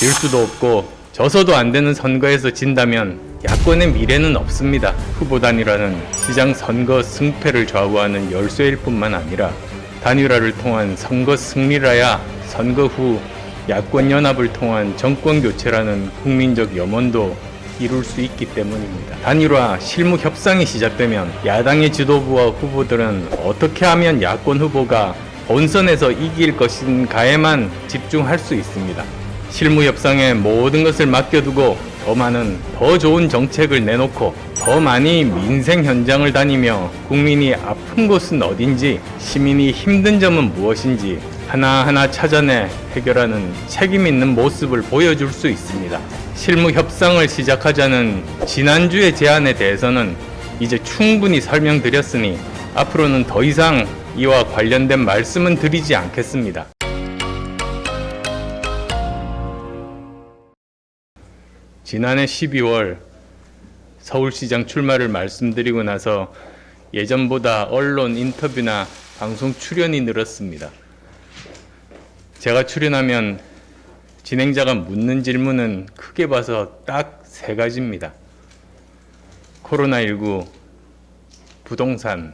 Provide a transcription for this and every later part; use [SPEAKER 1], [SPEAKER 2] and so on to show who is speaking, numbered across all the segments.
[SPEAKER 1] 질 수도 없고 져서도 안 되는 선거에서 진다면 야권의 미래는 없습니다. 후보 단일화는 시장 선거 승패를 좌우하는 열쇠일 뿐만 아니라 단일화를 통한 선거 승리라야 선거 후 야권 연합을 통한 정권 교체라는 국민적 염원도 이룰 수 있기 때문입니다. 단일화 실무 협상이 시작되면 야당의 지도부와 후보들은 어떻게 하면 야권 후보가 본선에서 이길 것인가에만 집중할 수 있습니다. 실무 협상에 모든 것을 맡겨두고 더 많은, 더 좋은 정책을 내놓고 더 많이 민생 현장을 다니며 국민이 아픈 곳은 어딘지, 시민이 힘든 점은 무엇인지 하나하나 찾아내 해결하는 책임 있는 모습을 보여줄 수 있습니다. 실무 협상을 시작하자는 지난주의 제안에 대해서는 이제 충분히 설명드렸으니 앞으로는 더 이상 이와 관련된 말씀은 드리지 않겠습니다. 지난해 12월 서울시장 출마를 말씀드리고 나서 예전보다 언론 인터뷰나 방송 출연이 늘었습니다. 제가 출연하면 진행자가 묻는 질문은 크게 봐서 딱 세 가지입니다. 코로나19, 부동산,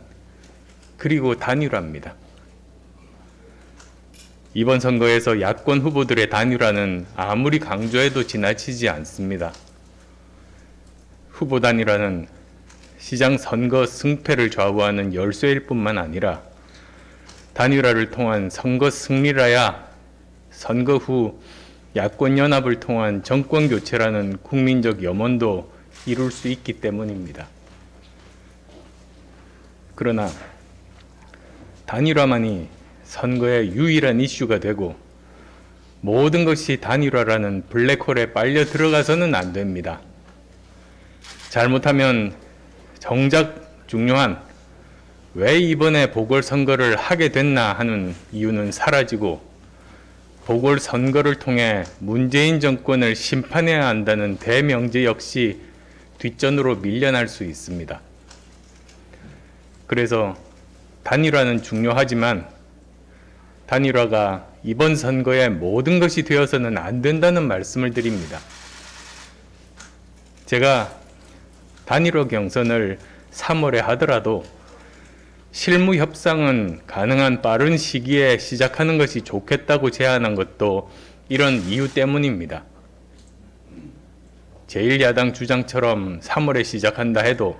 [SPEAKER 1] 그리고 단일화입니다. 이번 선거에서 야권 후보들의 단일화는 아무리 강조해도 지나치지 않습니다. 후보 단일화는 시장 선거 승패를 좌우하는 열쇠일 뿐만 아니라 단일화를 통한 선거 승리라야 선거 후 야권 연합을 통한 정권 교체라는 국민적 염원도 이룰 수 있기 때문입니다. 그러나 단일화만이 선거의 유일한 이슈가 되고 모든 것이 단일화라는 블랙홀에 빨려 들어가서는 안 됩니다. 잘못하면 정작 중요한 왜 이번에 보궐선거를 하게 됐나 하는 이유는 사라지고 보궐선거를 통해 문재인 정권을 심판해야 한다는 대명제 역시 뒷전으로 밀려날 수 있습니다. 그래서 단일화는 중요하지만 단일화가 이번 선거의 모든 것이 되어서는 안 된다는 말씀을 드립니다. 제가 단일화 경선을 3월에 하더라도 실무 협상은 가능한 빠른 시기에 시작하는 것이 좋겠다고 제안한 것도 이런 이유 때문입니다. 제1야당 주장처럼 3월에 시작한다 해도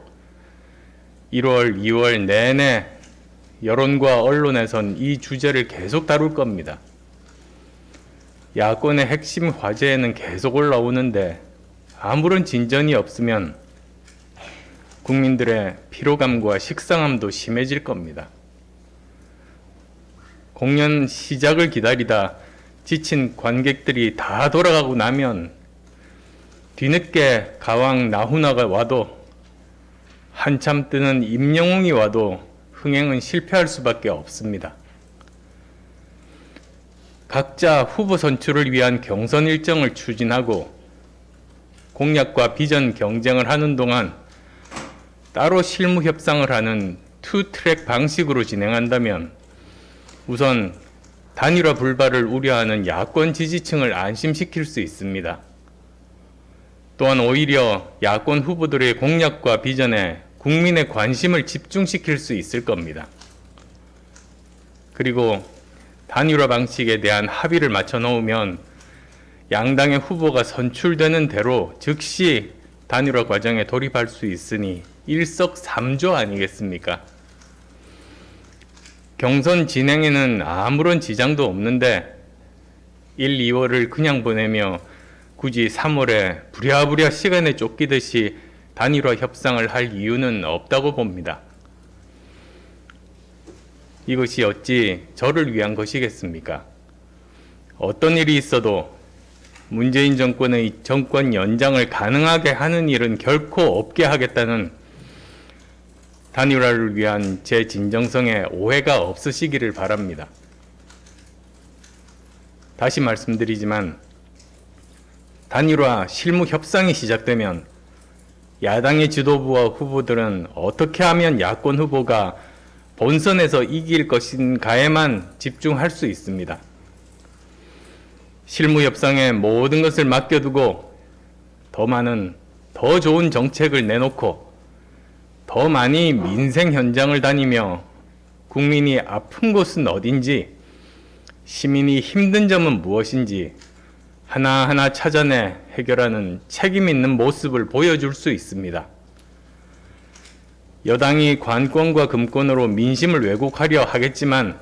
[SPEAKER 1] 1월, 2월 내내 여론과 언론에선 이 주제를 계속 다룰 겁니다. 야권의 핵심 화제에는 계속 올라오는데 아무런 진전이 없으면 국민들의 피로감과 식상함도 심해질 겁니다. 공연 시작을 기다리다 지친 관객들이 다 돌아가고 나면 뒤늦게 가왕 나훈아가 와도 한참 뜨는 임영웅이 와도 흥행은 실패할 수밖에 없습니다. 각자 후보 선출을 위한 경선 일정을 추진하고 공약과 비전 경쟁을 하는 동안 따로 실무 협상을 하는 투 트랙 방식으로 진행한다면 우선 단일화 불발을 우려하는 야권 지지층을 안심시킬 수 있습니다. 또한 오히려 야권 후보들의 공약과 비전에 국민의 관심을 집중시킬 수 있을 겁니다. 그리고 단일화 방식에 대한 합의를 맞춰 놓으면 양당의 후보가 선출되는 대로 즉시 단일화 과정에 돌입할 수 있으니 일석삼조 아니겠습니까? 경선 진행에는 아무런 지장도 없는데 1, 2월을 그냥 보내며 굳이 3월에 부랴부랴 시간에 쫓기듯이 단일화 협상을 할 이유는 없다고 봅니다. 이것이 어찌 저를 위한 것이겠습니까? 어떤 일이 있어도 문재인 정권의 정권 연장을 가능하게 하는 일은 결코 없게 하겠다는 단일화를 위한 제 진정성에 오해가 없으시기를 바랍니다. 다시 말씀드리지만 단일화 실무 협상이 시작되면 야당의 지도부와 후보들은 어떻게 하면 야권 후보가 본선에서 이길 것인가에만 집중할 수 있습니다. 실무 협상에 모든 것을 맡겨두고 더 많은, 더 좋은 정책을 내놓고 더 많이 민생 현장을 다니며 국민이 아픈 곳은 어딘지, 시민이 힘든 점은 무엇인지 하나하나 찾아내 해결하는 책임 있는 모습을 보여줄 수 있습니다. 여당이 관권과 금권으로 민심을 왜곡하려 하겠지만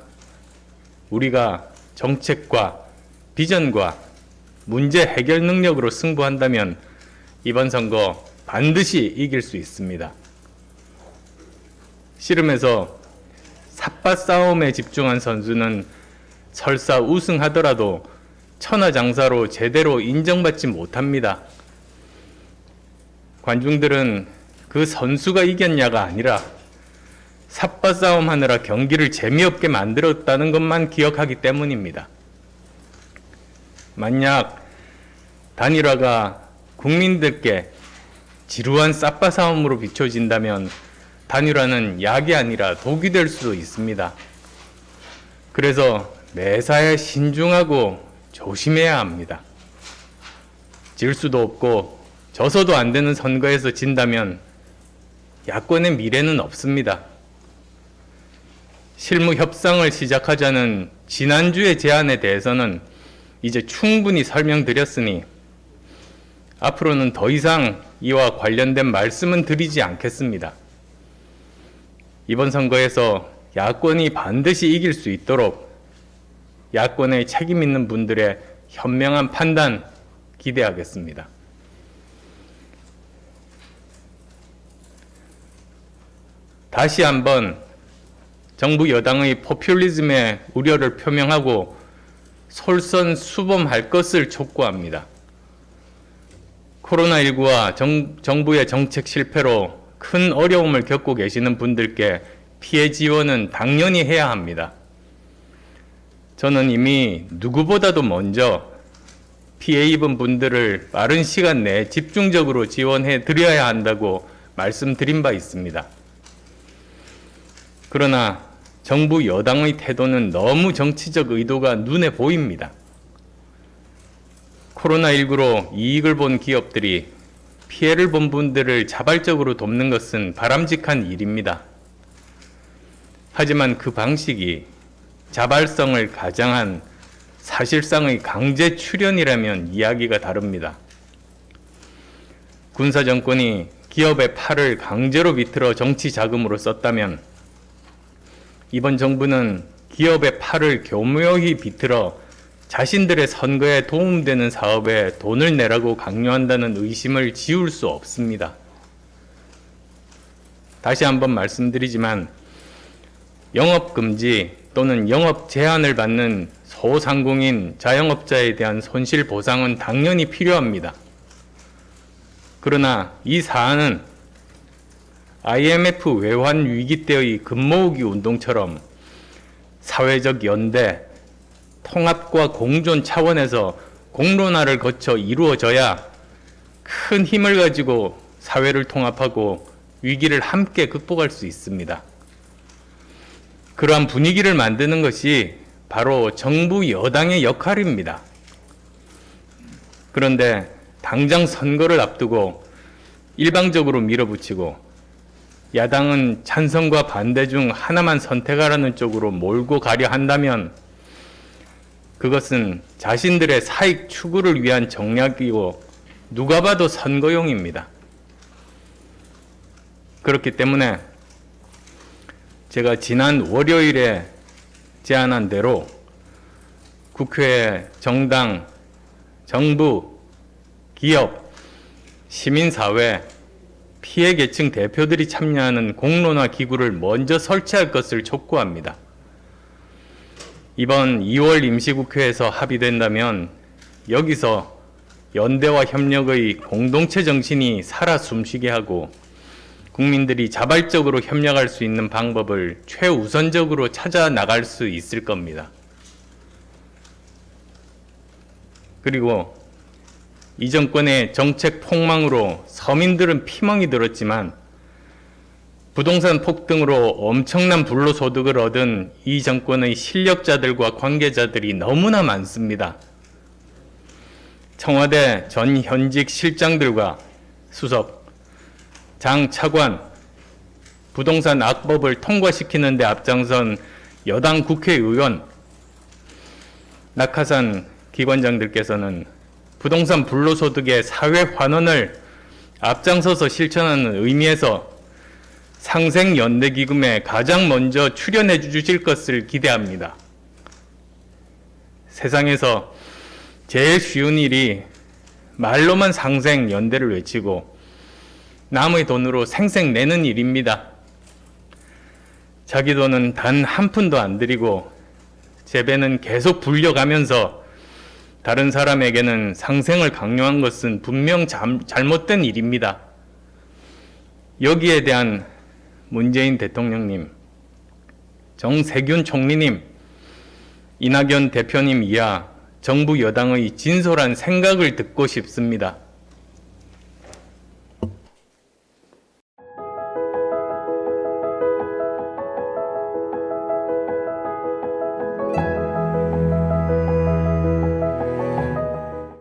[SPEAKER 1] 우리가 정책과 비전과 문제 해결 능력으로 승부한다면 이번 선거 반드시 이길 수 있습니다. 씨름에서 삿바 싸움에 집중한 선수는 설사 우승하더라도 천하장사로 제대로 인정받지 못합니다. 관중들은 그 선수가 이겼냐가 아니라 삿바 싸움 하느라 경기를 재미없게 만들었다는 것만 기억하기 때문입니다. 만약 단일화가 국민들께 지루한 삿바 싸움으로 비춰진다면 단일화는 약이 아니라 독이 될 수도 있습니다. 그래서 매사에 신중하고 조심해야 합니다. 질 수도 없고 져서도 안 되는 선거에서 진다면 야권의 미래는 없습니다. 실무 협상을 시작하자는 지난주의 제안에 대해서는 이제 충분히 설명드렸으니 앞으로는 더 이상 이와 관련된 말씀은 드리지 않겠습니다. 이번 선거에서 야권이 반드시 이길 수 있도록 야권의 책임 있는 분들의 현명한 판단 기대하겠습니다. 다시 한번 정부 여당의 포퓰리즘에 우려를 표명하고 솔선수범할 것을 촉구합니다. 코로나19와 정부의 정책 실패로 큰 어려움을 겪고 계시는 분들께 피해 지원은 당연히 해야 합니다. 저는 이미 누구보다도 먼저 피해 입은 분들을 빠른 시간 내에 집중적으로 지원해 드려야 한다고 말씀드린 바 있습니다. 그러나 정부 여당의 태도는 너무 정치적 의도가 눈에 보입니다. 코로나19로 이익을 본 기업들이 피해를 본 분들을 자발적으로 돕는 것은 바람직한 일입니다. 하지만 그 방식이 자발성을 가장한 사실상의 강제 출연이라면 이야기가 다릅니다. 군사정권이 기업의 팔을 강제로 비틀어 정치 자금으로 썼다면 이번 정부는 기업의 팔을 교묘히 비틀어 자신들의 선거에 도움되는 사업에 돈을 내라고 강요한다는 의심을 지울 수 없습니다. 다시 한번 말씀드리지만 영업금지 또는 영업 제한을 받는 소상공인 자영업자에 대한 손실 보상은 당연히 필요합니다. 그러나 이 사안은 IMF 외환 위기 때의 금모으기 운동처럼 사회적 연대, 통합과 공존 차원에서 공론화를 거쳐 이루어져야 큰 힘을 가지고 사회를 통합하고 위기를 함께 극복할 수 있습니다. 그러한 분위기를 만드는 것이 바로 정부 여당의 역할입니다. 그런데 당장 선거를 앞두고 일방적으로 밀어붙이고 야당은 찬성과 반대 중 하나만 선택하라는 쪽으로 몰고 가려 한다면 그것은 자신들의 사익 추구를 위한 정략이고 누가 봐도 선거용입니다. 그렇기 때문에 제가 지난 월요일에 제안한 대로 국회에 정당, 정부, 기업, 시민사회, 피해계층 대표들이 참여하는 공론화 기구를 먼저 설치할 것을 촉구합니다. 이번 2월 임시국회에서 합의된다면 여기서 연대와 협력의 공동체 정신이 살아 숨쉬게 하고 국민들이 자발적으로 협력할 수 있는 방법을 최우선적으로 찾아 나갈 수 있을 겁니다. 그리고 이 정권의 정책 폭망으로 서민들은 피멍이 들었지만 부동산 폭등으로 엄청난 불로소득을 얻은 이 정권의 실력자들과 관계자들이 너무나 많습니다. 청와대 전 현직 실장들과 수석, 장 차관, 부동산 악법을 통과시키는 데 앞장선 여당 국회의원, 낙하산 기관장들께서는 부동산 불로소득의 사회 환원을 앞장서서 실천하는 의미에서 상생연대기금에 가장 먼저 출연해 주실 것을 기대합니다. 세상에서 제일 쉬운 일이 말로만 상생연대를 외치고 남의 돈으로 생색 내는 일입니다. 자기 돈은 단 한 푼도 안 들이고 재배는 계속 불려가면서 다른 사람에게는 상생을 강요한 것은 분명 잘못된 일입니다. 여기에 대한 문재인 대통령님, 정세균 총리님, 이낙연 대표님 이하 정부 여당의 진솔한 생각을 듣고 싶습니다.